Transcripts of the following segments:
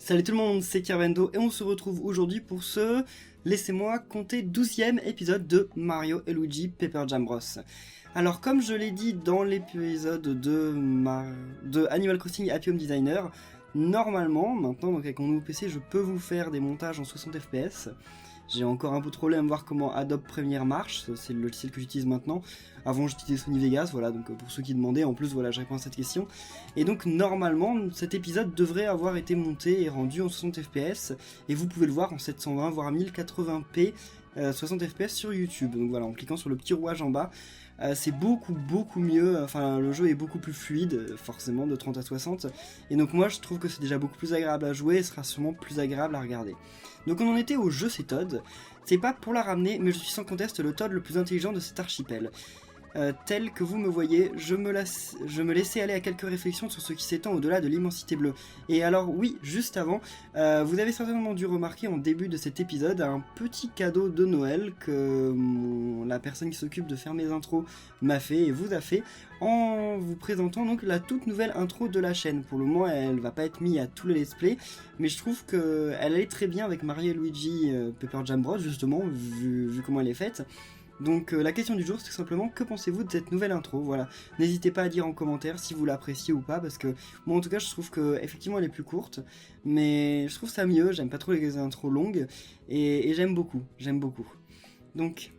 Salut tout le monde, c'est Kervendo et on se retrouve aujourd'hui pour ce, laissez-moi compter, 12e épisode de Mario et Luigi Paper Jam Bros. Alors comme je l'ai dit dans l'épisode de Animal Crossing Happy Home Designer, normalement, maintenant donc avec mon nouveau PC, je peux vous faire des montages en 60 fps. J'ai encore un peu de problème à voir comment Adobe Premiere marche, c'est le logiciel que j'utilise maintenant. Avant j'utilisais Sony Vegas, voilà, donc pour ceux qui demandaient, en plus voilà, je réponds à cette question. Et donc normalement, cet épisode devrait avoir été monté et rendu en 60 fps, et vous pouvez le voir en 720 voire 1080p 60 fps sur YouTube. Donc voilà, en cliquant sur le petit rouage en bas, c'est beaucoup mieux, enfin le jeu est beaucoup plus fluide, forcément de 30 à 60, et donc moi je trouve que c'est déjà beaucoup plus agréable à jouer et sera sûrement plus agréable à regarder. Donc on en était au jeu C'est Todd, c'est pas pour la ramener, mais je suis sans conteste le Todd le plus intelligent de cet archipel. Tel que vous me voyez, je me laissais aller à quelques réflexions sur ce qui s'étend au-delà de l'immensité bleue. Et alors oui, juste avant, vous avez certainement dû remarquer en début de cet épisode un petit cadeau de Noël que la personne qui s'occupe de faire mes intros m'a fait et vous a fait en vous présentant donc la toute nouvelle intro de la chaîne. Pour le moment, elle va pas être mise à tous les let's play, mais je trouve qu'elle allait très bien avec Mario et Luigi Paper Jam Bros, justement, vu comment elle est faite. Donc la question du jour c'est tout simplement que pensez-vous de cette nouvelle intro, voilà. N'hésitez pas à dire en commentaire si vous l'appréciez ou pas, parce que moi en tout cas je trouve que effectivement elle est plus courte, mais je trouve ça mieux, j'aime pas trop les intros longues, et j'aime beaucoup. Donc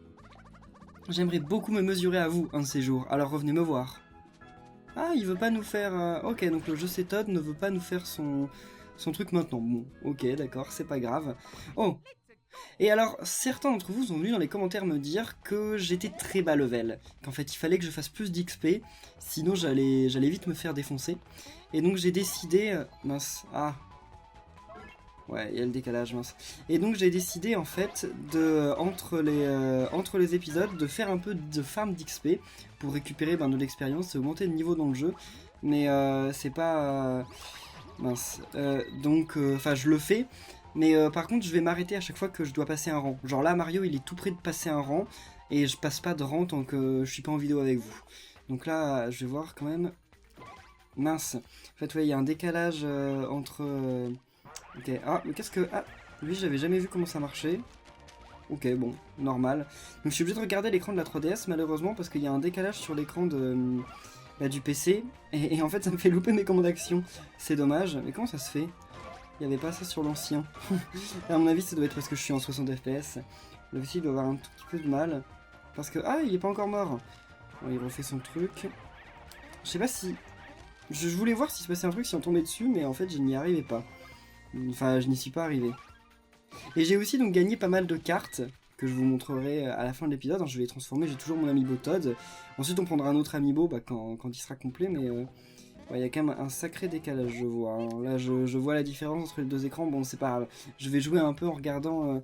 j'aimerais beaucoup me mesurer à vous un de ces jours, alors revenez me voir. Ah, il veut pas nous faire... Ok, donc le jeu C'est Todd ne veut pas nous faire son truc maintenant. Bon, ok, d'accord, c'est pas grave. Oh, et alors, certains d'entre vous sont venus dans les commentaires me dire que j'étais très bas level, qu'en fait il fallait que je fasse plus d'XP, sinon j'allais vite me faire défoncer. Et donc j'ai décidé... mince, ah... Ouais, il y a le décalage, mince. Et donc j'ai décidé en fait, entre les épisodes, de faire un peu de farm d'XP pour récupérer de l'expérience et augmenter le niveau dans le jeu. Mais c'est pas... mince. Enfin je le fais. Mais par contre je vais m'arrêter à chaque fois que je dois passer un rang. Genre là Mario il est tout près de passer un rang et je passe pas de rang tant que je suis pas en vidéo avec vous. Donc là je vais voir quand même. Mince. En fait ouais il y a un décalage entre... Ok, ah mais qu'est-ce que... Ah, lui j'avais jamais vu comment ça marchait. Ok bon, normal. Donc je suis obligé de regarder l'écran de la 3DS malheureusement parce qu'il y a un décalage sur l'écran du PC. Et en fait ça me fait louper mes commandes d'action. C'est dommage, mais comment ça se fait ? Il n'y avait pas ça sur l'ancien. À mon avis, ça doit être parce que je suis en 60 fps. Le PC doit avoir un tout petit peu de mal. Parce que... Ah, il est pas encore mort. Bon, il refait son truc. Je sais pas si... Je voulais voir s'il se passait un truc si on tombait dessus, mais en fait, je n'y arrivais pas. Enfin, je n'y suis pas arrivé. Et j'ai aussi donc gagné pas mal de cartes que je vous montrerai à la fin de l'épisode. Je vais les transformer, j'ai toujours mon amiibo Todd. Ensuite, on prendra un autre amiibo quand il sera complet, mais... Ouais, il y a quand même un sacré décalage, je vois. Hein. Là, je vois la différence entre les deux écrans. Bon, c'est pas grave. Je vais jouer un peu en regardant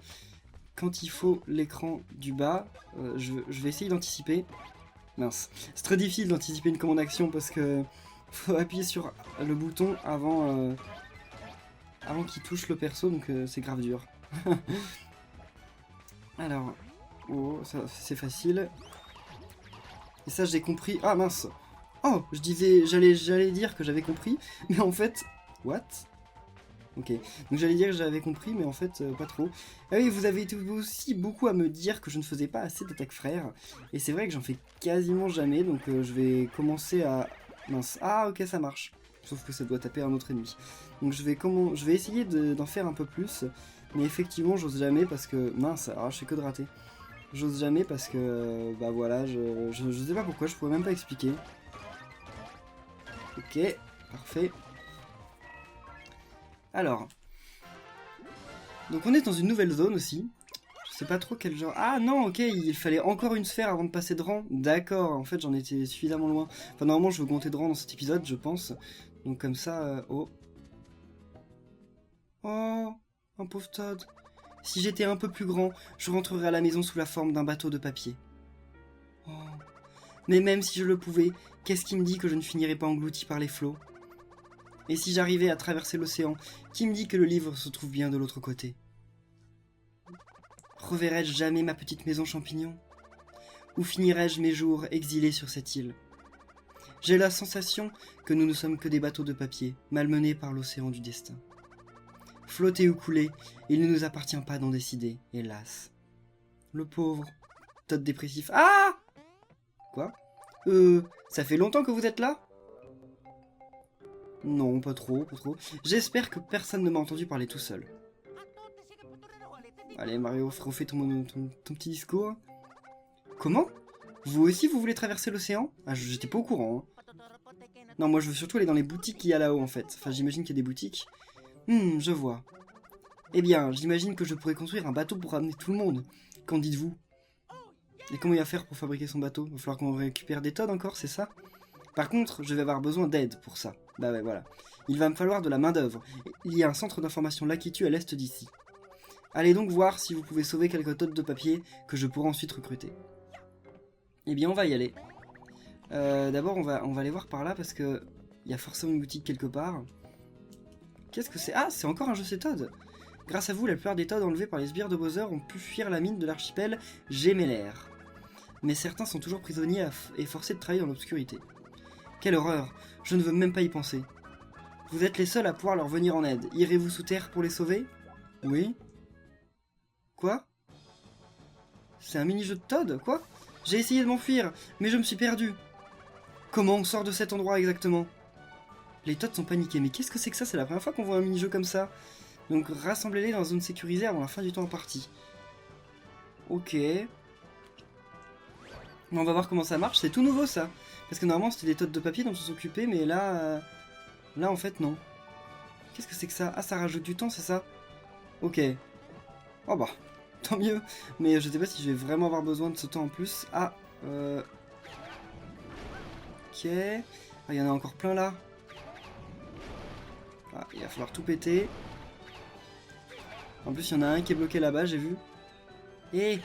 quand il faut l'écran du bas. Je vais essayer d'anticiper. Mince. C'est très difficile d'anticiper une commande action parce que faut appuyer sur le bouton avant qu'il touche le perso. Donc, c'est grave dur. Alors, oh, ça c'est facile. Et ça, j'ai compris. Ah, mince. Oh, j'allais dire que j'avais compris, mais en fait... What? Ok, donc j'allais dire que j'avais compris, mais en fait, pas trop. Ah oui, vous avez été aussi beaucoup à me dire que je ne faisais pas assez d'attaque frère, et c'est vrai que j'en fais quasiment jamais, donc je vais commencer à... Mince, ah ok, ça marche. Sauf que ça doit taper un autre ennemi. Donc je vais essayer d'en faire un peu plus, mais effectivement, j'ose jamais parce que... Mince, alors je fais que de rater. J'ose jamais parce que... bah voilà, je sais pas pourquoi, je pourrais même pas expliquer. Ok, parfait. Alors. Donc on est dans une nouvelle zone aussi. Je sais pas trop quel genre... Ah non, ok, il fallait encore une sphère avant de passer de rang. D'accord, en fait j'en étais suffisamment loin. Enfin normalement je veux augmenter de rang dans cet épisode, je pense. Donc comme ça... Oh. Oh, un pauvre Todd. Si j'étais un peu plus grand, je rentrerais à la maison sous la forme d'un bateau de papier. Oh. Mais même si je le pouvais, qu'est-ce qui me dit que je ne finirais pas englouti par les flots? Et si j'arrivais à traverser l'océan, qui me dit que le livre se trouve bien de l'autre côté? Reverrai-je jamais ma petite maison champignon? Ou finirai-je mes jours exilé sur cette île? J'ai la sensation que nous ne sommes que des bateaux de papier, malmenés par l'océan du destin. Flotter ou couler, il ne nous appartient pas d'en décider, hélas. Le pauvre. Todd dépressif. Ah! Quoi? Ça fait longtemps que vous êtes là? Non, pas trop, pas trop. J'espère que personne ne m'a entendu parler tout seul. Allez, Mario, refais ton petit discours. Comment? Vous aussi, vous voulez traverser l'océan? Ah, j'étais pas au courant. Hein. Non, moi, je veux surtout aller dans les boutiques qu'il y a là-haut, en fait. Enfin, j'imagine qu'il y a des boutiques. Je vois. Eh bien, j'imagine que je pourrais construire un bateau pour ramener tout le monde. Qu'en dites-vous? Et comment il va faire pour fabriquer son bateau? Il va falloir qu'on récupère des Todd encore, c'est ça? Par contre, je vais avoir besoin d'aide pour ça. Bah ouais, voilà. Il va me falloir de la main-d'œuvre. Il y a un centre d'information Lakitu à l'est d'ici. Allez donc voir si vous pouvez sauver quelques Todd de papier que je pourrai ensuite recruter. Eh bien, on va y aller. D'abord, on va aller voir par là parce que il y a forcément une boutique quelque part. Qu'est-ce que c'est? Ah, c'est encore un jeu c'est Todd. Grâce à vous, la plupart des Todd enlevés par les sbires de Bowser ont pu fuir la mine de l'archipel Gemellaire. Mais certains sont toujours prisonniers et forcés de travailler dans l'obscurité. Quelle horreur! Je ne veux même pas y penser. Vous êtes les seuls à pouvoir leur venir en aide. Irez-vous sous terre pour les sauver? Oui. Quoi? C'est un mini-jeu de Todd? Quoi? J'ai essayé de m'enfuir, mais je me suis perdu. Comment on sort de cet endroit exactement? Les Todd sont paniqués, mais qu'est-ce que c'est que ça? C'est la première fois qu'on voit un mini-jeu comme ça. Donc rassemblez-les dans une zone sécurisée avant la fin du temps en partie. Ok. On va voir comment ça marche, c'est tout nouveau ça. Parce que normalement c'était des Todd de papier dont on s'occupait, mais là... là en fait non. Qu'est-ce que c'est que ça? Ah, ça rajoute du temps, c'est ça? Ok. Oh bah, tant mieux. Mais je sais pas si je vais vraiment avoir besoin de ce temps en plus. Ah, ok. Ah, il y en a encore plein là. Ah, il va falloir tout péter. En plus, il y en a un qui est bloqué là-bas, j'ai vu. Et...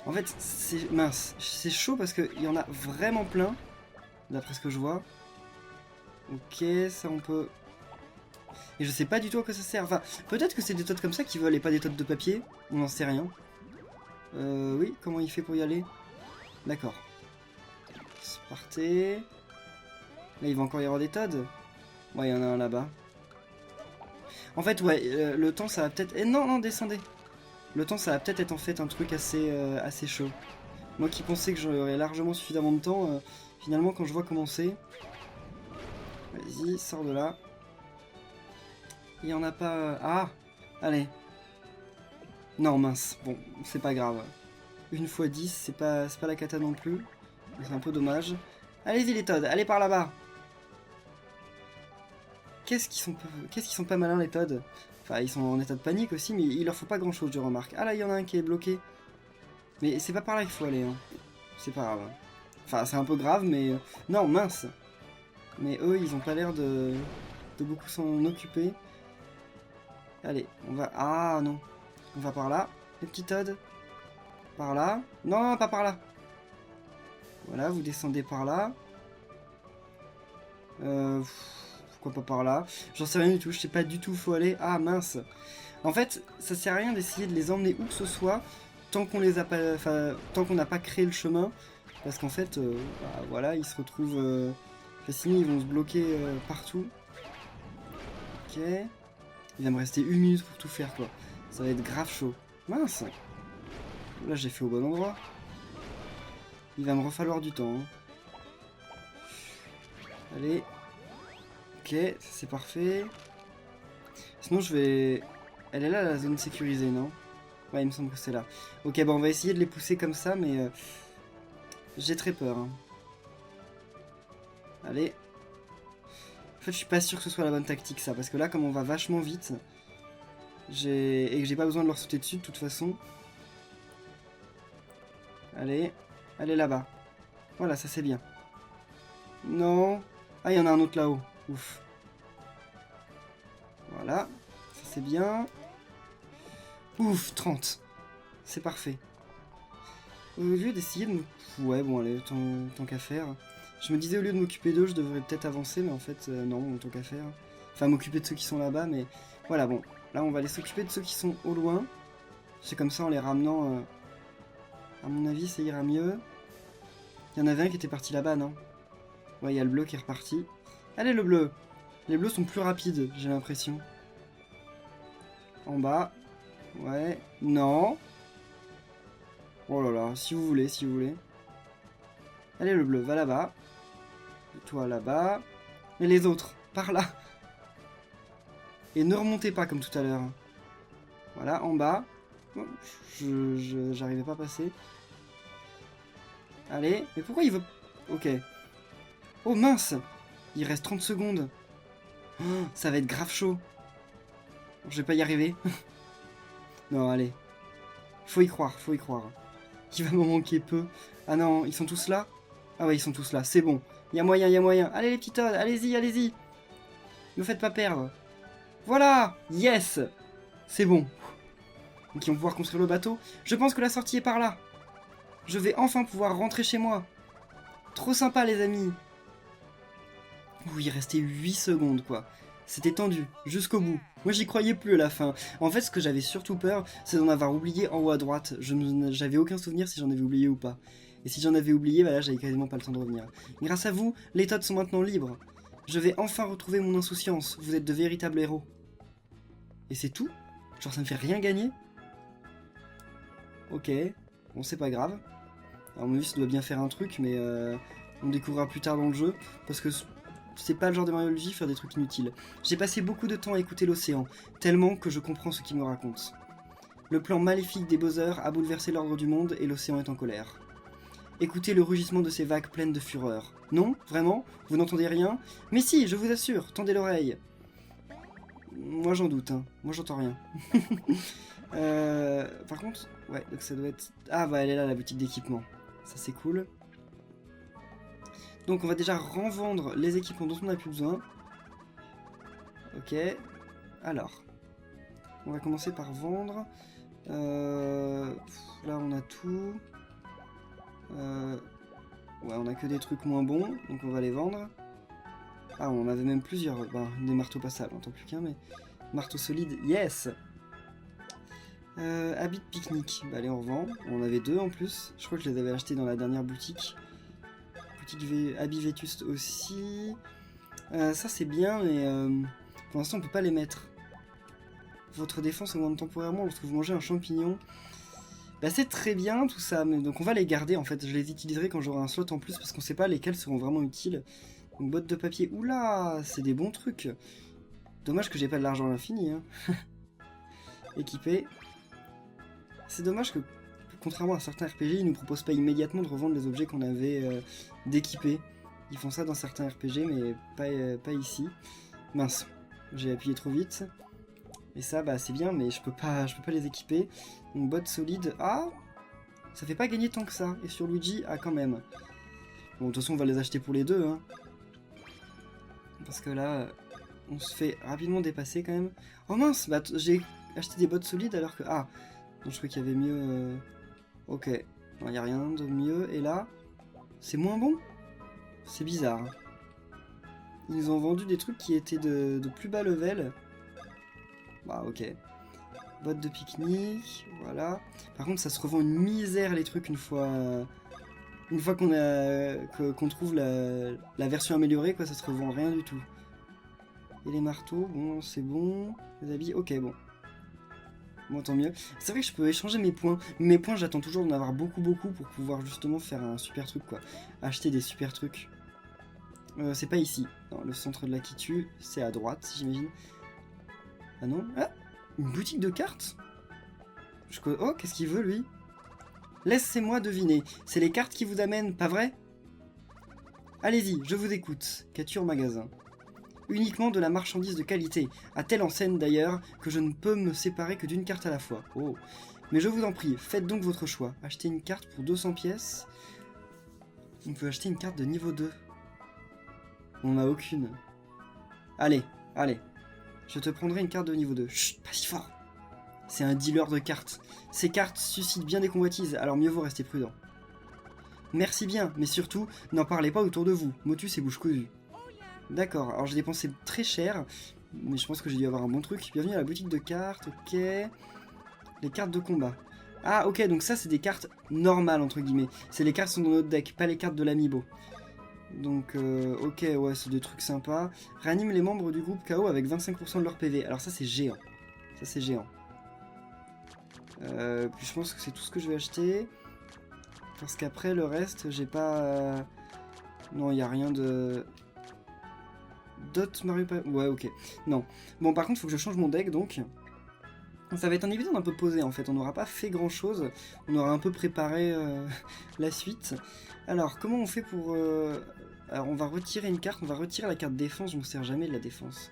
en fait, c'est mince. C'est chaud parce qu'il y en a vraiment plein. D'après ce que je vois. Ok, ça on peut... et je sais pas du tout à quoi ça sert. Enfin, peut-être que c'est des Todd comme ça qui veulent et pas des Todd de papier. On n'en sait rien. Oui, comment il fait pour y aller? D'accord. C'est parti. Là, il va encore y avoir des Todd. Ouais, il y en a un là-bas. En fait, ouais, le temps, ça va peut-être... eh, non, non, descendez. Le temps, ça va peut-être être en fait un truc assez, assez chaud. Moi qui pensais que j'aurais largement suffisamment de temps, finalement, quand je vois comment c'est... vas-y, sors de là. Il y en a pas... ah! Allez. Non, mince. Bon, c'est pas grave. 1 x 10, c'est pas la cata non plus. C'est un peu dommage. Allez-y les Todd, allez par là-bas. Qu'est-ce qu'ils sont pas malins les Todd. Enfin, ils sont en état de panique aussi, mais il leur faut pas grand-chose, je remarque. Ah là, il y en a un qui est bloqué. Mais c'est pas par là qu'il faut aller, hein. C'est pas grave. Enfin, c'est un peu grave, mais... non, mince. Mais eux, ils ont pas l'air de beaucoup s'en occuper. Allez, on va... ah non. On va par là. Les petits Todd. Par là. Non, non, pas par là. Voilà, vous descendez par là. Pourquoi pas par là? J'en sais rien du tout, je sais pas du tout où faut aller. Ah mince. En fait, ça sert à rien d'essayer de les emmener où que ce soit tant qu'on les a pas, enfin, tant qu'on n'a pas créé le chemin, parce qu'en fait, bah, voilà, ils se retrouvent fascinés, ils vont se bloquer partout. Ok. Il va me rester 1 minute pour tout faire quoi. Ça va être grave chaud. Mince. Là j'ai fait au bon endroit. Il va me refalloir du temps. Hein. Allez. Ok, c'est parfait. Sinon je vais... elle est là la zone sécurisée, non? Ouais, il me semble que c'est là. Ok, bon on va essayer de les pousser comme ça, mais... j'ai très peur. Hein. Allez. En fait je suis pas sûr que ce soit la bonne tactique ça, parce que là comme on va vachement vite... et que j'ai pas besoin de leur sauter dessus de toute façon. Allez. Allez là-bas. Voilà, ça c'est bien. Non. Ah, il y en a un autre là-haut. Ouf. Voilà. Ça c'est bien. Ouf, 30. C'est parfait. Au lieu d'essayer de me... ouais, bon, allez, tant qu'à faire. Je me disais, au lieu de m'occuper d'eux, je devrais peut-être avancer, mais en fait, non, tant qu'à faire. Enfin, m'occuper de ceux qui sont là-bas, mais... voilà, bon. Là, on va aller s'occuper de ceux qui sont au loin. C'est comme ça, en les ramenant... à mon avis, ça ira mieux. Il y en avait un qui était parti là-bas, non? Ouais, il y a le bleu qui est reparti. Allez, le bleu! Les bleus sont plus rapides, j'ai l'impression. En bas. Ouais. Non. Oh là là, si vous voulez, si vous voulez. Allez, le bleu, va là-bas. Toi là-bas. Et les autres, par là. Et ne remontez pas comme tout à l'heure. Voilà, en bas. Oh, j'arrivais pas à passer. Allez, mais pourquoi il veut... Ok. Oh mince! Il reste 30 secondes. Oh, ça va être grave chaud. Je vais pas y arriver. Non, allez. Faut y croire, faut y croire. Il va m'en manquer peu. Ah non, ils sont tous là? Ah ouais, ils sont tous là, c'est bon. Il y a moyen, il y a moyen. Allez les petits Toads, allez-y, allez-y. Ne me faites pas perdre. Voilà! Yes! C'est bon. Donc ils vont pouvoir construire le bateau. Je pense que la sortie est par là. Je vais enfin pouvoir rentrer chez moi. Trop sympa les amis. Ouh, il restait 8 secondes quoi. C'était tendu, jusqu'au bout. Moi j'y croyais plus à la fin. En fait ce que j'avais surtout peur, c'est d'en avoir oublié en haut à droite. J'avais aucun souvenir si j'en avais oublié ou pas. Et si j'en avais oublié, bah là j'avais quasiment pas le temps de revenir. Grâce à vous, les Toads sont maintenant libres. Je vais enfin retrouver mon insouciance. Vous êtes de véritables héros. Et c'est tout? Genre ça me fait rien gagner? Ok, bon c'est pas grave. Alors mon ça doit bien faire un truc, mais on découvrira plus tard dans le jeu. Parce que c'est pas le genre de Mario Luigi faire des trucs inutiles. J'ai passé beaucoup de temps à écouter l'océan, tellement que je comprends ce qu'il me raconte. Le plan maléfique des Bowser a bouleversé l'ordre du monde et l'océan est en colère. Écoutez le rugissement de ces vagues pleines de fureur. Non? Vraiment? Vous n'entendez rien? Mais si, je vous assure, tendez l'oreille. Moi j'en doute, hein. Moi j'entends rien. Par contre, ouais, donc ça doit être... Ah bah elle est là la boutique d'équipement. Ça c'est cool. Donc on va déjà revendre les équipements dont on n'a plus besoin. Ok. Alors. On va commencer par vendre. Là on a tout. Ouais, on a que des trucs moins bons, donc on va les vendre. Ah, on avait même plusieurs. Ben, des marteaux passables, tant plus qu'un, mais... Marteau solide, yes! Habits de pique-nique. Bah allez, on revend. On en avait deux en plus. Je crois que je les avais achetés dans la dernière boutique. Habits vétustes aussi. Ça c'est bien, mais pour l'instant on peut pas les mettre. Votre défense augmente temporairement lorsque vous mangez un champignon. Bah c'est très bien tout ça, mais donc on va les garder en fait. Je les utiliserai quand j'aurai un slot en plus parce qu'on sait pas lesquels seront vraiment utiles. Donc botte de papier, oula, c'est des bons trucs. Dommage que j'ai pas de l'argent à l'infini. Hein. Équipé. C'est dommage que, contrairement à certains RPG, ils nous proposent pas immédiatement de revendre les objets qu'on avait d'équiper. Ils font ça dans certains RPG, mais pas ici. Mince, j'ai appuyé trop vite. Et ça, bah c'est bien, mais je peux pas les équiper. Donc botte solide, ah, ça fait pas gagner tant que ça. Et sur Luigi, ah quand même. Bon, de toute façon, on va les acheter pour les deux, hein. Parce que là, on se fait rapidement dépasser quand même. Oh mince, bah j'ai acheté des bottes solides alors que... Ah, non, je crois qu'il y avait mieux... Ok, il n'y a rien de mieux. Et là, c'est moins bon? C'est bizarre. Ils nous ont vendu des trucs qui étaient de plus bas level. Bah ok. Bottes de pique-nique, voilà. Par contre, ça se revend une misère les trucs une fois qu'on trouve la version améliorée, quoi, ça se revend rien du tout. Et les marteaux, bon, c'est bon. Les habits, ok, bon. Bon, tant mieux. C'est vrai que je peux échanger mes points. Mes points, j'attends toujours d'en avoir beaucoup pour pouvoir justement faire un super truc, quoi. Acheter des super trucs. C'est pas ici. Non, le centre de la Kitu, c'est à droite, j'imagine. Ah non? Ah! Une boutique de cartes? Oh, qu'est-ce qu'il veut, lui? Laissez-moi deviner. C'est les cartes qui vous amènent, pas vrai? Allez-y, je vous écoute. Qu'as-tu en magasin? Uniquement de la marchandise de qualité, à telle enseigne d'ailleurs que je ne peux me séparer que d'une carte à la fois. Oh. Mais je vous en prie, faites donc votre choix. Achetez une carte pour 200 pièces. On peut acheter une carte de niveau 2. On n'en a aucune. Allez, allez. Je te prendrai une carte de niveau 2. Chut, pas si fort. C'est un dealer de cartes. Ces cartes suscitent bien des convoitises, alors mieux vaut rester prudent. Merci bien, mais surtout, n'en parlez pas autour de vous. Motus et bouche cousue. D'accord, alors j'ai dépensé très cher, mais je pense que j'ai dû avoir un bon truc. Bienvenue à la boutique de cartes, ok. Les cartes de combat. Ah, ok, donc ça c'est des cartes normales, entre guillemets. C'est les cartes qui sont dans notre deck, pas les cartes de l'amiibo. Donc, ok, ouais, c'est des trucs sympas. Réanime les membres du groupe KO avec 25% de leur PV. Alors ça, c'est géant. Ça, c'est géant. Puis je pense que c'est tout ce que je vais acheter. Parce qu'après, le reste, j'ai pas... Non, il n'y a rien de... D'autres Mario... Ouais, ok. Non. Bon, par contre, il faut que je change mon deck, donc... Ça va être un épisode un peu posé, en fait. On n'aura pas fait grand-chose. On aura un peu préparé la suite. Alors, comment on fait pour... Alors, on va retirer une carte. On va retirer la carte défense. Je ne me sers jamais de la défense.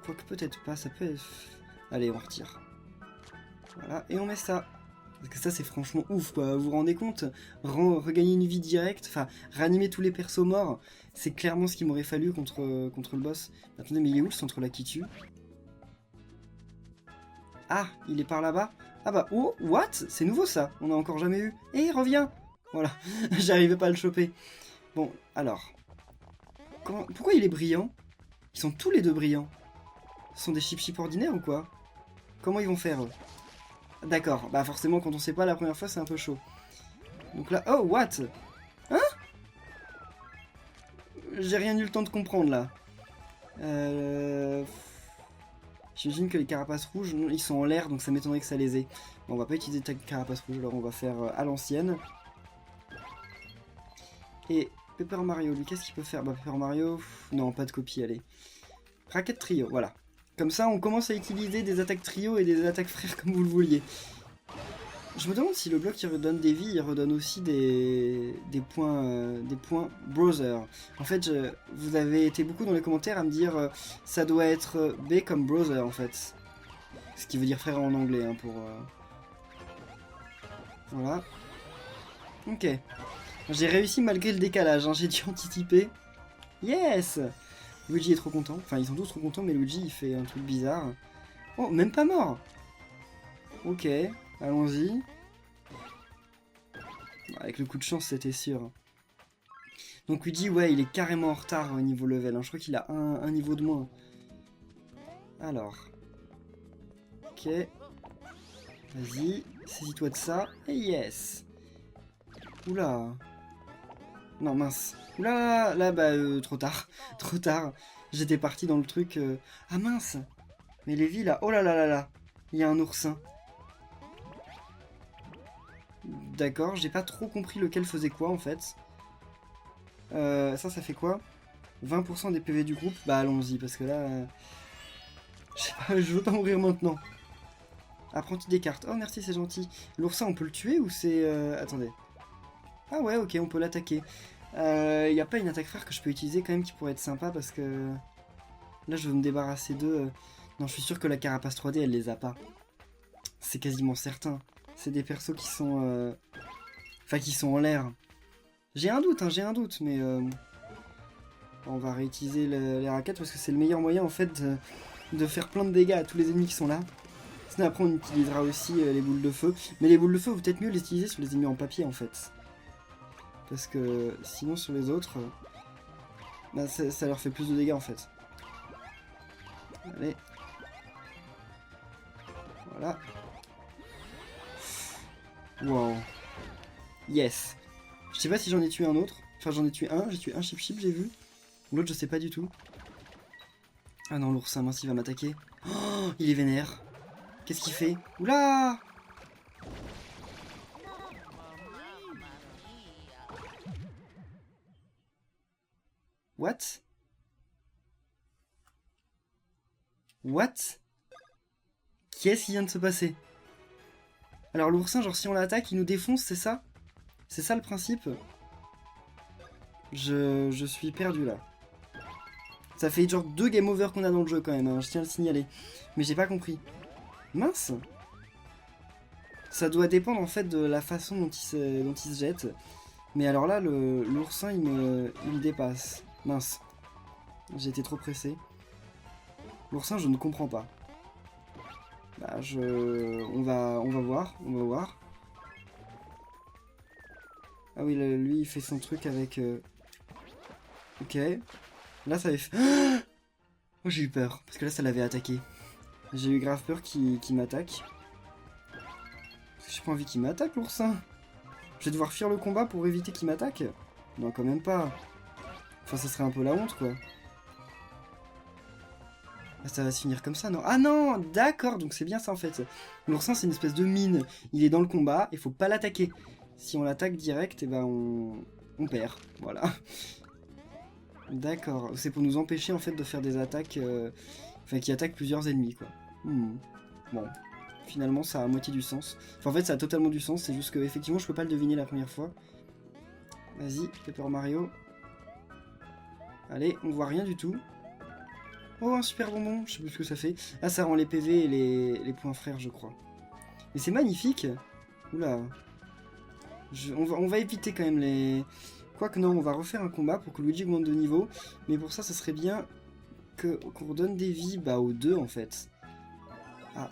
Quoique peut-être pas. Ça peut être... Allez, on retire. Voilà. Et on met ça. Parce que ça, c'est franchement ouf, quoi. Vous vous rendez compte? Regagner une vie directe. Enfin, réanimer tous les persos morts. C'est clairement ce qu'il m'aurait fallu contre le boss. Attendez, mais il est où le centre là qui tue? Ah, il est par là-bas. Ah bah, oh, what? C'est nouveau ça, on n'a encore jamais eu. Et reviens. Voilà, j'arrivais pas à le choper. Bon, alors. Pourquoi il est brillant? Ils sont tous les deux brillants. Ce sont des chip ordinaires ou quoi? Comment ils vont faire eux? D'accord, bah forcément quand on sait pas la première fois c'est un peu chaud. Donc là, oh, what? Hein? J'ai rien eu le temps de comprendre là. J'imagine que les carapaces rouges, ils sont en l'air, donc ça m'étonnerait que ça les ait. Bon, on va pas utiliser de carapace rouge, alors on va faire à l'ancienne. Et Paper Mario, lui, qu'est-ce qu'il peut faire? Bah, Paper Mario, non, pas de copie, allez. Racket trio, voilà. Comme ça, on commence à utiliser des attaques trio et des attaques frères comme vous le vouliez. Je me demande si le bloc qui redonne des vies, il redonne aussi des points browser. En fait, vous avez été beaucoup dans les commentaires à me dire ça doit être B comme browser en fait. Ce qui veut dire frère en anglais hein, pour... Voilà. Ok. J'ai réussi malgré le décalage, hein, j'ai dû anticiper. Yes! Luigi est trop content. Enfin, ils sont tous trop contents, mais Luigi il fait un truc bizarre. Oh, même pas mort! Ok. Allons-y. Avec le coup de chance, c'était sûr. Donc Luigi, ouais, il est carrément en retard au niveau level. Hein. Je crois qu'il a un niveau de moins. Alors. Ok. Vas-y, saisis-toi de ça. Et yes. Oula. Non, mince. Oula, là, bah, trop tard. Trop tard. J'étais parti dans le truc... Ah mince. Mais Lévi, là... Oh là là là là. Il y a un oursin. D'accord, j'ai pas trop compris lequel faisait quoi en fait. Ça fait quoi? 20% des PV du groupe? Bah allons-y, parce que là... je sais pas, je veux pas mourir maintenant. Apprenti des cartes. Oh merci, c'est gentil. L'oursin, on peut le tuer ou c'est... Attendez. Ah ouais, ok, on peut l'attaquer. Y a pas une attaque frère que je peux utiliser quand même qui pourrait être sympa parce que... Là, je veux me débarrasser d'eux. Non, je suis sûr que la carapace 3D, elle les a pas. C'est quasiment certain. C'est des persos qui sont... Enfin, qui sont en l'air. J'ai un doute, hein, j'ai un doute, mais... On va réutiliser les raquettes parce que c'est le meilleur moyen, en fait, de faire plein de dégâts à tous les ennemis qui sont là. Sinon, après, on utilisera aussi les boules de feu. Mais les boules de feu, vous peut-être mieux les utiliser sur les ennemis en papier, en fait. Parce que sinon, sur les autres... bah, ça leur fait plus de dégâts, en fait. Allez. Voilà. Wow. Yes. Je sais pas si j'en ai tué un autre. Enfin, j'en ai tué un. J'ai tué un chip, j'ai vu. L'autre, je sais pas du tout. Ah non, l'oursin, mince, il va m'attaquer. Oh, il est vénère. Qu'est-ce qu'il fait? Oula! What? What? Qu'est-ce qui vient de se passer? Alors l'oursin, genre si on l'attaque, il nous défonce, c'est ça? C'est ça le principe? Je suis perdu là. Ça fait genre 2 game over qu'on a dans le jeu quand même, hein, je tiens à le signaler. Mais j'ai pas compris. Mince! Ça doit dépendre en fait de la façon dont il se jette. Mais alors là, l'oursin il me dépasse. Mince. J'ai été trop pressé. L'oursin, je ne comprends pas. Bah, on va voir. Ah oui, là, lui, il fait son truc avec... Ok. Là, ça avait fait... Oh, j'ai eu peur. Parce que là, ça l'avait attaqué. J'ai eu grave peur qu'il m'attaque. J'ai pas envie qu'il m'attaque, l'oursin. Je vais devoir fuir le combat pour éviter qu'il m'attaque? Non, quand même pas. Enfin, ça serait un peu la honte, quoi. Ah, ça va se finir comme ça, non? Ah non, d'accord, donc c'est bien ça en fait. L'oursin, c'est une espèce de mine. Il est dans le combat, il faut pas l'attaquer. Si on l'attaque direct, et ben on perd. Voilà. D'accord, c'est pour nous empêcher en fait de faire des attaques, enfin qui attaquent plusieurs ennemis, quoi. Bon, finalement ça a à moitié du sens. Enfin en fait ça a totalement du sens, c'est juste que effectivement je peux pas le deviner la première fois. Vas-y, Paper Mario. Allez, on voit rien du tout. Oh, un super bonbon, je sais plus ce que ça fait. Ah, ça rend les PV et les points frères, je crois. Mais c'est magnifique. Oula. On va éviter quand même les... Quoique non, on va refaire un combat pour que Luigi augmente de niveau. Mais pour ça, ça serait bien qu'on redonne des vies aux deux, en fait. Ah.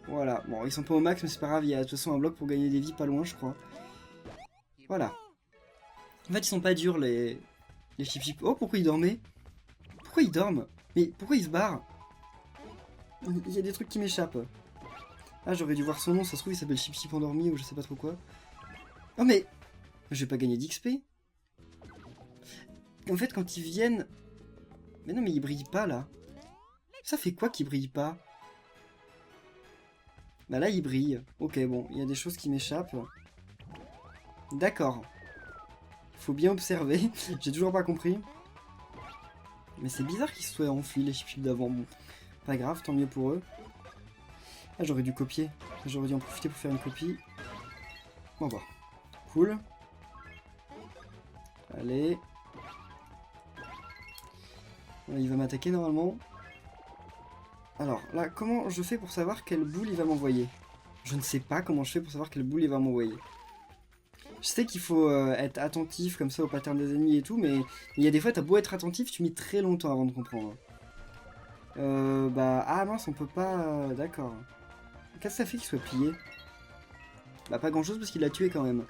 Voilà. Bon, ils sont pas au max, mais c'est pas grave. Il y a de toute façon un bloc pour gagner des vies pas loin, je crois. Voilà. En fait, ils sont pas durs, les chip-chip. Oh, pourquoi ils dormaient? Pourquoi ils dorment? Mais pourquoi ils se barrent? Il y a des trucs qui m'échappent. Ah, j'aurais dû voir son nom, ça se trouve il s'appelle Chip Chip endormi ou je sais pas trop quoi. Oh mais je vais pas gagner d'XP. En fait, quand ils viennent... Mais non, mais ils brillent pas, là. Ça fait quoi qu'ils brillent pas? Bah là, ils brillent. Ok, bon, il y a des choses qui m'échappent. D'accord. Faut bien observer. J'ai toujours pas compris. Mais c'est bizarre qu'ils se soient enfuis, les Chip d'avant. Bon, pas grave, tant mieux pour eux. Ah, j'aurais dû copier. J'aurais dû en profiter pour faire une copie. Bon, bah. Cool. Allez. Il va m'attaquer normalement. Alors, là, comment je fais pour savoir quelle boule il va m'envoyer? Je ne sais pas comment je fais pour savoir quelle boule il va m'envoyer. Je sais qu'il faut être attentif comme ça au pattern des ennemis et tout, mais il y a des fois, t'as beau être attentif, tu mets très longtemps avant de comprendre. Ah mince, on peut pas... D'accord. Qu'est-ce que ça fait qu'il soit plié? Bah pas grand-chose parce qu'il l'a tué quand même.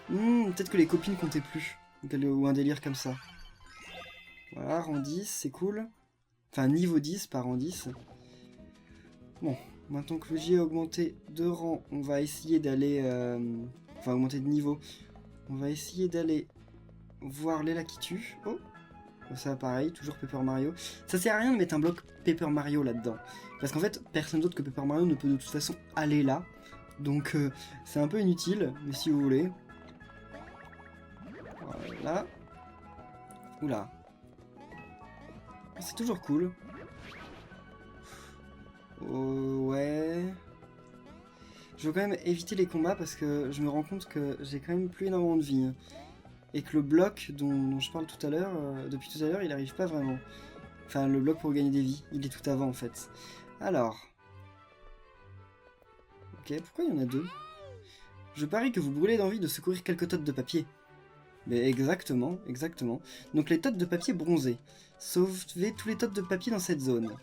Peut-être que les copines comptaient plus. Ou un délire comme ça. Voilà, rang 10, c'est cool. Enfin, niveau 10, pas rang 10. Bon, maintenant que Luigi a augmenté de rang, on va essayer d'aller... Enfin, augmenter de niveau. On va essayer d'aller voir Léla qui tue. Oh, ça pareil, toujours Paper Mario. Ça sert à rien de mettre un bloc Paper Mario là-dedans. Parce qu'en fait, personne d'autre que Paper Mario ne peut de toute façon aller là. Donc, c'est un peu inutile, mais si vous voulez... Voilà. Oula. C'est toujours cool. Oh, ouais. Je veux quand même éviter les combats parce que je me rends compte que j'ai quand même plus énormément de vie. Et que le bloc dont je parle tout à l'heure, depuis tout à l'heure, il arrive pas vraiment. Enfin, le bloc pour gagner des vies, il est tout avant en fait. Alors. Ok, pourquoi il y en a deux? Je parie que vous brûlez d'envie de secourir quelques totes de papier. Mais exactement, exactement. Donc les totes de papier bronzées. Sauvez tous les totes de papier dans cette zone.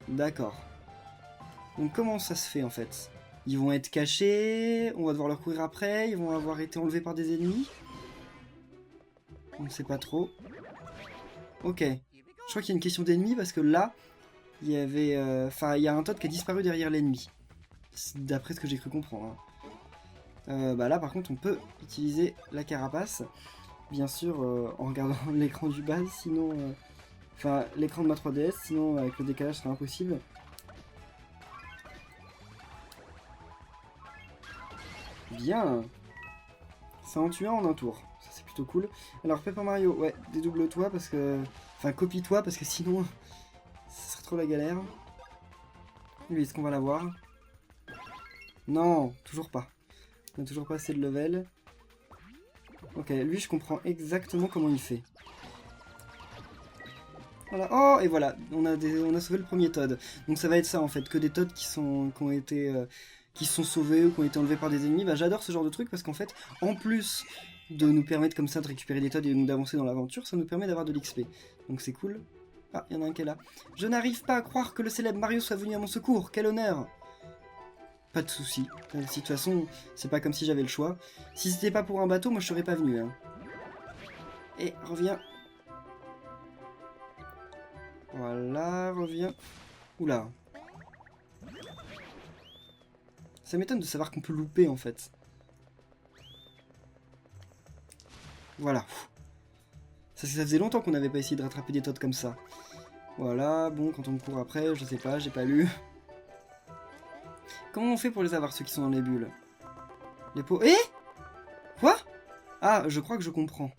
D'accord. Donc comment ça se fait en fait? Ils vont être cachés, on va devoir leur courir après, ils vont avoir été enlevés par des ennemis. On ne sait pas trop. Ok. Je crois qu'il y a une question d'ennemi parce que là, il y avait... Enfin, il y a un Toad qui a disparu derrière l'ennemi. D'après ce que j'ai cru comprendre. Bah là, par contre, on peut utiliser la carapace. Bien sûr, en regardant l'écran du bas, sinon... Enfin, l'écran de ma 3DS, sinon avec le décalage, ce serait impossible. Bien. Ça en tue un en un tour. Ça, c'est plutôt cool. Alors, Paper Mario, ouais, dédouble-toi parce que... Enfin, copie-toi parce que sinon, ce serait trop la galère. Lui, est-ce qu'on va l'avoir? Non, toujours pas. On n'a toujours pas assez de level. Ok, lui, je comprends exactement comment il fait. Voilà. Oh, et voilà, on a sauvé le premier Toad. Donc ça va être ça en fait, que des Toads qui sont sauvés ou qui ont été enlevés par des ennemis. Bah, j'adore ce genre de truc parce qu'en fait, en plus de nous permettre comme ça de récupérer des Toads et d'avancer dans l'aventure, ça nous permet d'avoir de l'XP. Donc c'est cool. Ah, il y en a un qui est là. Je n'arrive pas à croire que le célèbre Mario soit venu à mon secours. Quel honneur! Pas de soucis. De toute façon, c'est pas comme si j'avais le choix. Si c'était pas pour un bateau, moi je serais pas venu. Hein. Et reviens. Voilà, reviens. Oula. Ça m'étonne de savoir qu'on peut louper en fait. Voilà. Ça faisait longtemps qu'on n'avait pas essayé de rattraper des Toads comme ça. Voilà, bon, quand on court après, je sais pas, j'ai pas lu. Comment on fait pour les avoir, ceux qui sont dans les bulles? Les pots... Eh? Quoi? Ah, je crois que je comprends.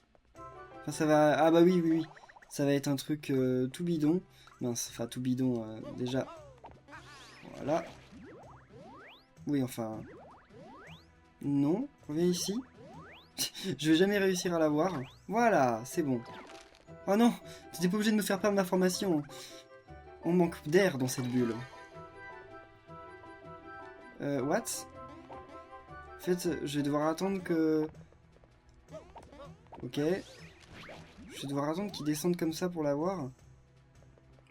Enfin, ça va... Ah bah oui, oui, oui. Ça va être un truc tout bidon. Mince, enfin tout bidon, déjà. Voilà. Oui, enfin... Non, reviens ici. Je vais jamais réussir à l'avoir. Voilà, c'est bon. Oh non, t'étais pas obligé de me faire perdre ma formation. On manque d'air dans cette bulle. What? En fait, je vais devoir attendre que... Ok. Je vais devoir attendre qu'il descende comme ça pour l'avoir.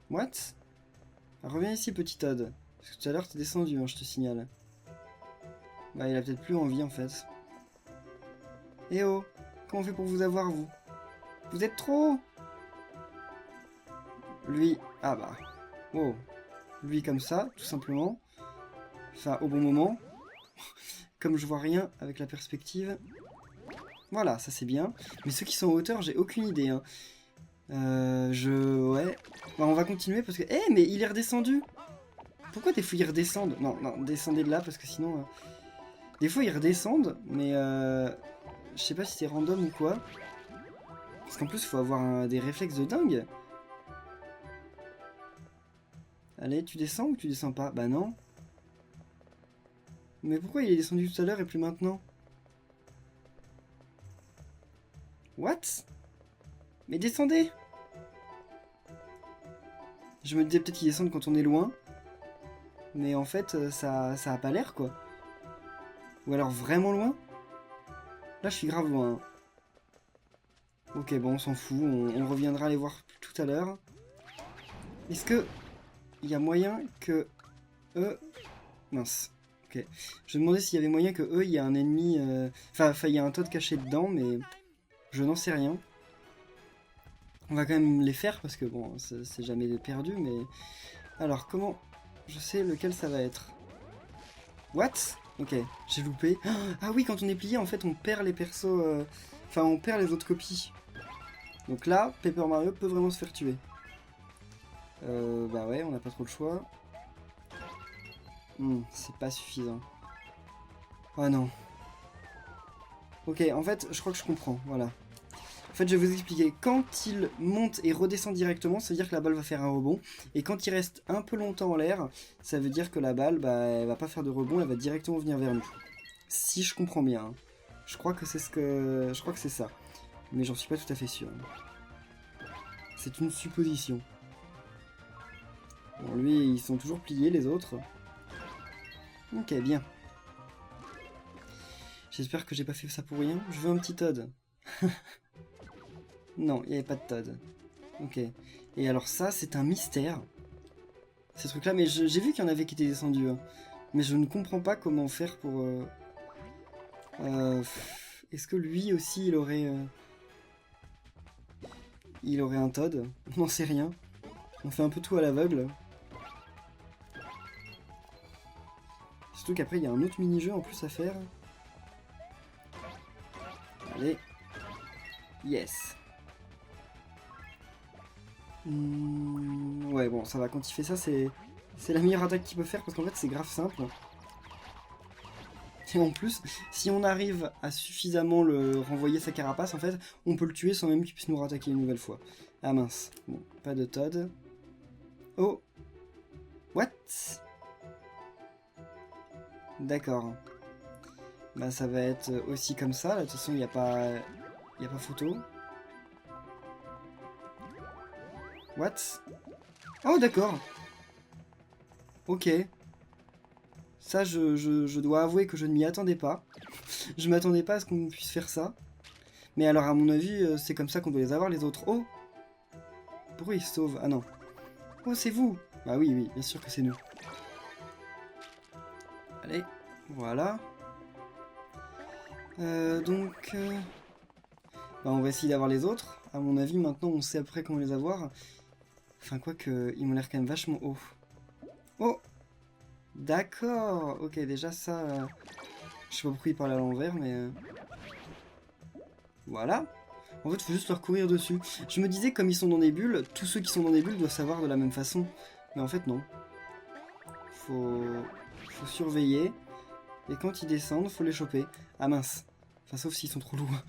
What? Ah, reviens ici, petit Todd. Parce que tout à l'heure, t'es descendu, hein, je te signale. Bah, il a peut-être plus envie, en fait. Eh oh! Comment on fait pour vous avoir, vous? Vous êtes trop... Lui... Ah bah... Oh. Lui comme ça, tout simplement. Enfin, au bon moment. Comme je vois rien avec la perspective. Voilà, ça c'est bien. Mais ceux qui sont en hauteur, j'ai aucune idée. Hein. Ouais. Bah, on va continuer parce que... Eh, mais il est redescendu! Pourquoi des fois ils redescendent? Non, non, descendez de là parce que sinon... Des fois ils redescendent, mais... Je sais pas si c'est random ou quoi. Parce qu'en plus, il faut avoir des réflexes de dingue. Allez, tu descends ou tu descends pas? Bah non. Mais pourquoi il est descendu tout à l'heure et plus maintenant? What? Mais descendez! Je me disais peut-être qu'ils descendent quand on est loin. Mais en fait, ça a pas l'air, quoi. Ou alors vraiment loin? Là, je suis grave loin. Ok, bon, on s'en fout. On reviendra les voir tout à l'heure. Est-ce que... il y a moyen que... eux... Mince. Ok. Je me demandais s'il y avait moyen que eux, il y a un ennemi... Enfin, il y a un Toad caché dedans, mais... Je n'en sais rien. On va quand même les faire, parce que bon, c'est jamais perdu, mais... Alors, comment... Je sais lequel ça va être. What? Ok, j'ai loupé. Ah oui, quand on est plié, en fait, on perd les persos... Enfin, on perd les autres copies. Donc là, Paper Mario peut vraiment se faire tuer. Bah ouais, on n'a pas trop le choix. C'est pas suffisant. Oh non. Ok, en fait, je crois que je comprends, voilà. En fait, je vais vous expliquer. Quand il monte et redescend directement, ça veut dire que la balle va faire un rebond. Et quand il reste un peu longtemps en l'air, ça veut dire que la balle, bah, elle va pas faire de rebond, elle va directement venir vers nous. Si je comprends bien. Hein. Je crois que c'est ce que... Je crois que c'est ça. Mais j'en suis pas tout à fait sûr. C'est une supposition. Bon, lui, ils sont toujours pliés, les autres. Ok, bien. J'espère que j'ai pas fait ça pour rien. Je veux un petit Toad. Non, il n'y avait pas de Toad. Ok. Et alors ça, c'est un mystère. Ces trucs-là, mais j'ai vu qu'il y en avait qui étaient descendus. Hein. Mais je ne comprends pas comment faire pour... Est-ce que lui aussi, il aurait... Il aurait un Toad? On n'en sait rien. On fait un peu tout à l'aveugle. Surtout qu'après, il y a un autre mini-jeu en plus à faire. Allez. Yes. Ouais, bon, ça va. Quand il fait ça, c'est la meilleure attaque qu'il peut faire parce qu'en fait, c'est grave simple. Et en plus, si on arrive à suffisamment le renvoyer sa carapace, en fait, on peut le tuer sans même qu'il puisse nous rattaquer une nouvelle fois. Ah mince. Bon, pas de Toad. Oh. What? D'accord. Bah ça va être aussi comme ça. Là, de toute façon, il n'y a pas photo. What? Oh, d'accord. Ok. Ça, je dois avouer que je ne m'y attendais pas. Je m'attendais pas à ce qu'on puisse faire ça. Mais alors, à mon avis, c'est comme ça qu'on doit les avoir, les autres. Oh! Pourquoi ils se sauvent? Ah non. Oh, c'est vous! Bah oui, oui, bien sûr que c'est nous. Allez, voilà. Donc... Bah, on va essayer d'avoir les autres. À mon avis, maintenant, on sait après comment les avoir. Enfin, quoique, ils m'ont l'air quand même vachement hauts. Oh! D'accord! Ok, déjà ça... Je sais pas pourquoi il parle à l'envers, mais... Voilà. En fait, il faut juste leur courir dessus. Je me disais, comme ils sont dans des bulles, tous ceux qui sont dans des bulles doivent savoir de la même façon. Mais en fait, non. Faut surveiller. Et quand ils descendent, faut les choper. Ah mince. Enfin, sauf s'ils sont trop lourds.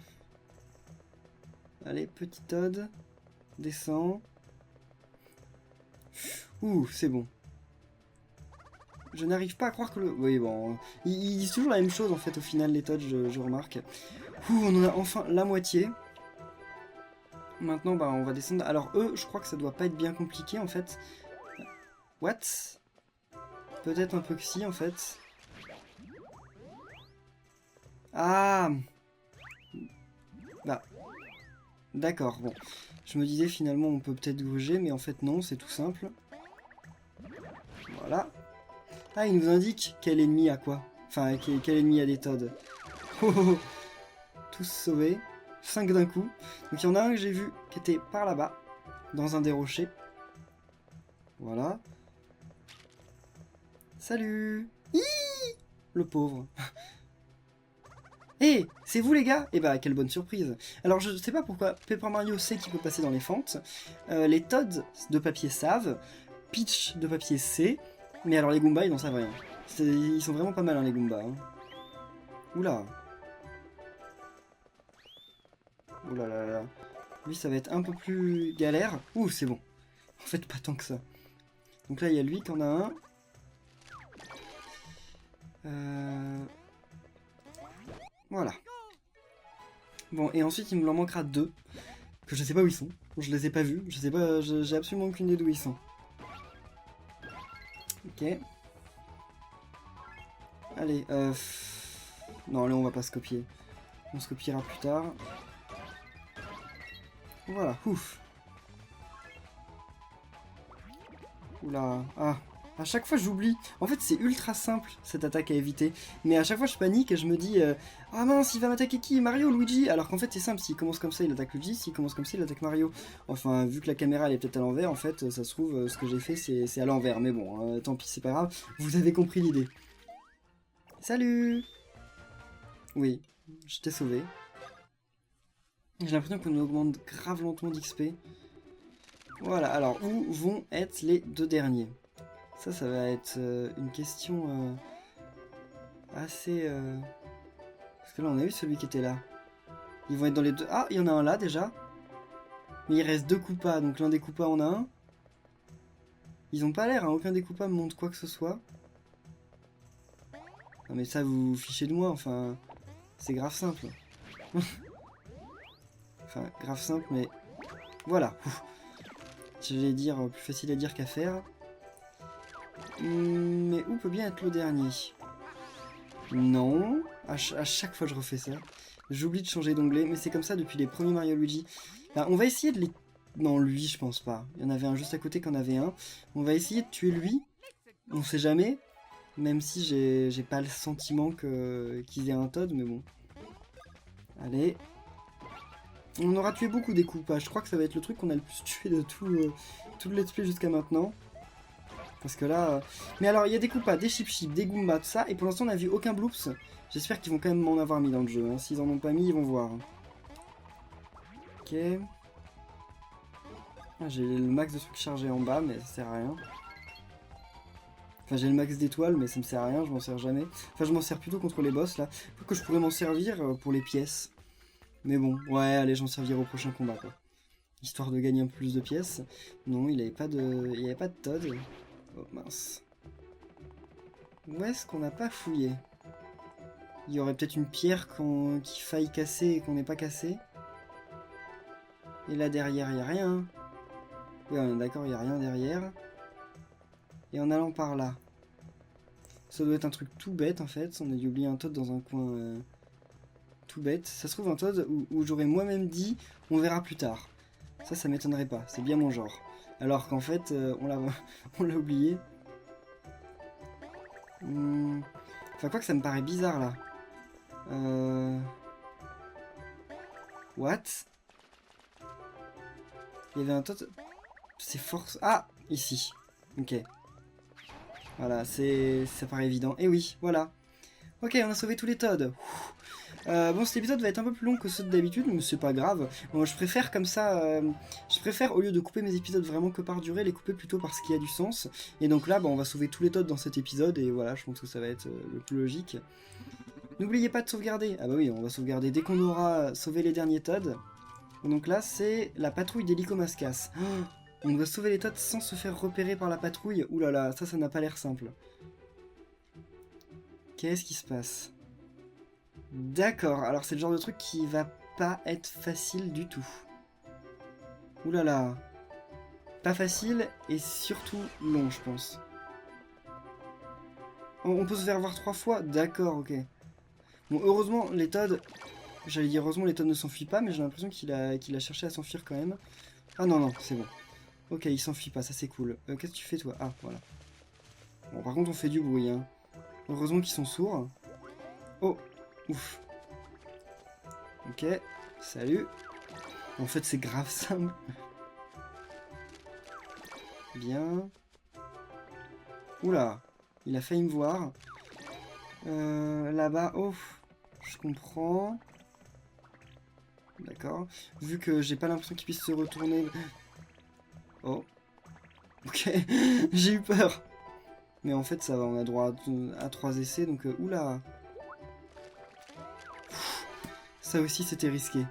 Allez, petit Todd. Descends. Ouh, c'est bon. Je n'arrive pas à croire que le... Oui, bon... Ils disent toujours la même chose, en fait, au final, les Todd, je remarque. Ouh, on en a enfin la moitié. Maintenant, bah, on va descendre. Alors, eux, je crois que ça doit pas être bien compliqué, en fait. What? Peut-être un peu que si, en fait. Ah! Bah... D'accord, bon. Je me disais, finalement, on peut peut-être bouger, mais en fait, non, c'est tout simple. Voilà. Ah, il nous indique quel ennemi a quoi. Enfin, quel ennemi a des Todd. Oh, oh, oh. Tous sauvés. 5 d'un coup. Donc il y en a un que j'ai vu qui était par là-bas. Dans un des rochers. Voilà. Salut. Hi, le pauvre. Hé, c'est vous les gars? Eh bah, quelle bonne surprise. Alors, je sais pas pourquoi Paper Mario sait qu'il peut passer dans les fentes. Les Todd de papier savent. Peach de papier sait. Mais alors, les Goombas, ils n'en savent rien. Ils sont vraiment pas mal, hein, les Goombas. Hein. Oula. Oula là là. Lui, ça va être un peu plus galère. Ouh, c'est bon. En fait, pas tant que ça. Donc là, il y a lui qui en a un. Voilà. Bon, et ensuite, il me en manquera 2. Que je sais pas où ils sont. Je les ai pas vus. Je sais pas, j'ai absolument aucune idée d'où ils sont. Ok. Allez, non, là, on va pas se copier. On se copiera plus tard. Voilà, ouf. Oula, ah. À chaque fois j'oublie. En fait c'est ultra simple cette attaque à éviter. Mais à chaque fois je panique et je me dis ah mince il va m'attaquer qui? Mario, Luigi? Alors qu'en fait c'est simple, s'il commence comme ça il attaque Luigi, s'il commence comme ça il attaque Mario. Enfin vu que la caméra elle est peut-être à l'envers, en fait ça se trouve ce que j'ai fait c'est à l'envers. Mais bon, tant pis c'est pas grave, vous avez compris l'idée. Salut. Oui, je t'ai sauvé. J'ai l'impression qu'on augmente grave lentement d'XP. Voilà, alors où vont être les 2 derniers? Ça va être une question assez... Parce que là, on a eu celui qui était là. Ils vont être dans les 2... Ah, il y en a un là, déjà. Mais il reste 2 Koopas, donc l'un des Koopas en a un. Ils ont pas l'air, hein. Aucun des Koopas me montre quoi que ce soit. Non mais ça, vous vous fichez de moi, enfin... C'est grave simple. Enfin, grave simple, mais... Voilà. J'allais dire plus facile à dire qu'à faire. Mais où peut bien être le dernier? Non. À chaque fois je refais ça. J'oublie de changer d'onglet, mais c'est comme ça depuis les premiers Mario Luigi. Là, on va essayer de les... Non, lui, je pense pas. Il y en avait un juste à côté qui en avait un. On va essayer de tuer lui. On sait jamais. Même si j'ai pas le sentiment qu'il ait un Todd, mais bon. Allez. On aura tué beaucoup des Koopas. Je crois que ça va être le truc qu'on a le plus tué de tout le let's play jusqu'à maintenant. Parce que là... Mais alors, il y a des Koopas, des Chip, des Goombas, tout ça. Et pour l'instant, on n'a vu aucun Bloops. J'espère qu'ils vont quand même m'en avoir mis dans le jeu. Hein. S'ils en ont pas mis, ils vont voir. Ok. Ah, j'ai le max de trucs chargés en bas, mais ça sert à rien. Enfin, j'ai le max d'étoiles, mais ça me sert à rien, je m'en sers jamais. Enfin, je m'en sers plutôt contre les boss, là. Faut que je pourrais m'en servir pour les pièces. Mais bon, ouais, allez, j'en servirai au prochain combat, quoi. Histoire de gagner un peu plus de pièces. Non, il avait pas de... Il y avait pas de Todd. Oh, mince. Où est-ce qu'on n'a pas fouillé? Il y aurait peut-être une pierre qu'il faille casser et qu'on n'ait pas cassé. Et là, derrière, il n'y a rien. Oui, on est d'accord, il n'y a rien derrière. Et en allant par là. Ça doit être un truc tout bête, en fait. On a dû oublier un Todd dans un coin tout bête. Ça se trouve un Todd où j'aurais moi-même dit « on verra plus tard ». Ça m'étonnerait pas. C'est bien mon genre. Alors qu'en fait, on l'a oublié. Enfin, quoi que ça me paraît bizarre, là. What? Il y avait un Todd... C'est force... Ah! Ici. Ok. Voilà, ça paraît évident. Et oui, voilà. Ok, on a sauvé tous les Todd. Bon, cet épisode va être un peu plus long que ceux d'habitude, mais c'est pas grave. Bon, je préfère comme ça, je préfère au lieu de couper mes épisodes vraiment que par durée, les couper plutôt parce qu'il y a du sens. Et donc là, on va sauver tous les Toads dans cet épisode, et voilà, je pense que ça va être le plus logique. N'oubliez pas de sauvegarder. Ah bah oui, on va sauvegarder dès qu'on aura sauvé les derniers Toads. Et donc là, c'est la patrouille des Lycomascas. Oh, on doit sauver les Toads sans se faire repérer par la patrouille. Ouh là là, ça n'a pas l'air simple. Qu'est-ce qui se passe? D'accord, alors c'est le genre de truc qui va pas être facile du tout. Ouh là là. Pas facile et surtout long, je pense. On peut se faire voir 3 fois? D'accord, ok. Bon, heureusement, les Toads... J'allais dire heureusement, les Toads ne s'enfuient pas, mais j'ai l'impression qu'il a cherché à s'enfuir quand même. Ah non, non, c'est bon. Ok, il s'enfuit pas, ça c'est cool. Qu'est-ce que tu fais, toi? Ah, voilà. Bon, par contre, on fait du bruit, hein. Heureusement qu'ils sont sourds. Oh, ouf. Ok, salut. En fait, c'est grave simple. Bien. Oula, il a failli me voir. Là-bas, oh, je comprends. D'accord. Vu que j'ai pas l'impression qu'il puisse se retourner. Oh. Ok, j'ai eu peur. Mais en fait, ça va, on a droit à 3 essais, donc oula. Ça aussi, c'était risqué.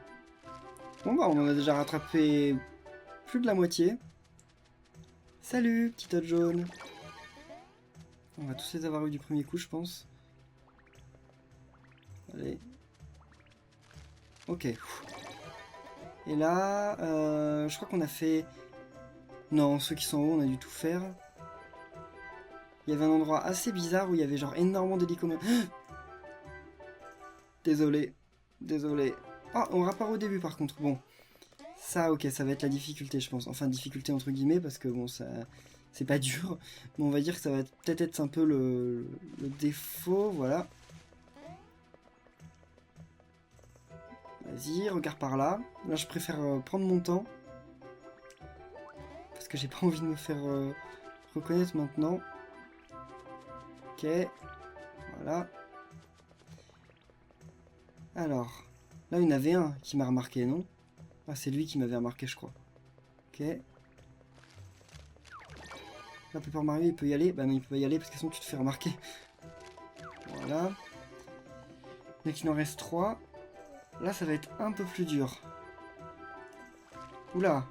Bon bah, on en a déjà rattrapé plus de la moitié. Salut, petit Toad jaune. On va tous les avoir eu du premier coup, je pense. Allez. Ok. Et là, je crois qu'on a fait... Non, ceux qui sont en haut, on a dû tout faire. Il y avait un endroit assez bizarre où il y avait genre énormément d'hélicomètres. Désolé. Désolé. Ah, on repart au début par contre. Bon. Ça, ok, ça va être la difficulté, je pense. Enfin, difficulté entre guillemets, parce que bon, ça... C'est pas dur. Mais on va dire que ça va peut-être être un peu le défaut, voilà. Vas-y, regarde par là. Là, je préfère prendre mon temps. Parce que j'ai pas envie de me faire reconnaître maintenant. Ok. Voilà. Alors. Là, il y en avait un qui m'a remarqué, non? Ah, c'est lui qui m'avait remarqué, je crois. Ok. Là, Paper Mario, il peut y aller. Bah non, il peut pas y aller parce que sinon tu te fais remarquer. Voilà. Donc il en reste 3. Là, ça va être un peu plus dur. Oula.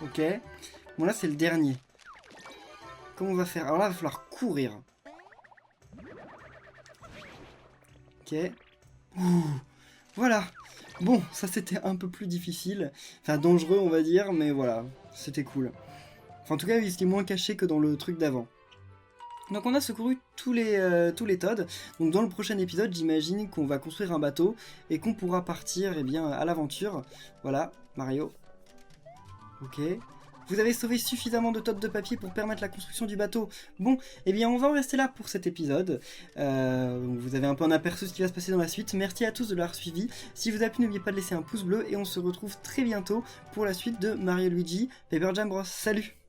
Ok. Bon, là, c'est le dernier. Comment on va faire? Alors là, il va falloir courir. Ok. Ouh. Voilà. Bon, ça, c'était un peu plus difficile. Enfin, dangereux, on va dire, mais voilà. C'était cool. Enfin, en tout cas, il était moins caché que dans le truc d'avant. Donc on a secouru tous les Toads. Donc dans le prochain épisode, j'imagine qu'on va construire un bateau et qu'on pourra partir à l'aventure. Voilà, Mario. Ok. Vous avez sauvé suffisamment de Toads de papier pour permettre la construction du bateau. Bon, on va en rester là pour cet épisode. Vous avez un peu un aperçu de ce qui va se passer dans la suite. Merci à tous de l'avoir suivi. Si vous a plu, n'oubliez pas de laisser un pouce bleu et on se retrouve très bientôt pour la suite de Mario Luigi Paper Jam Bros. Salut!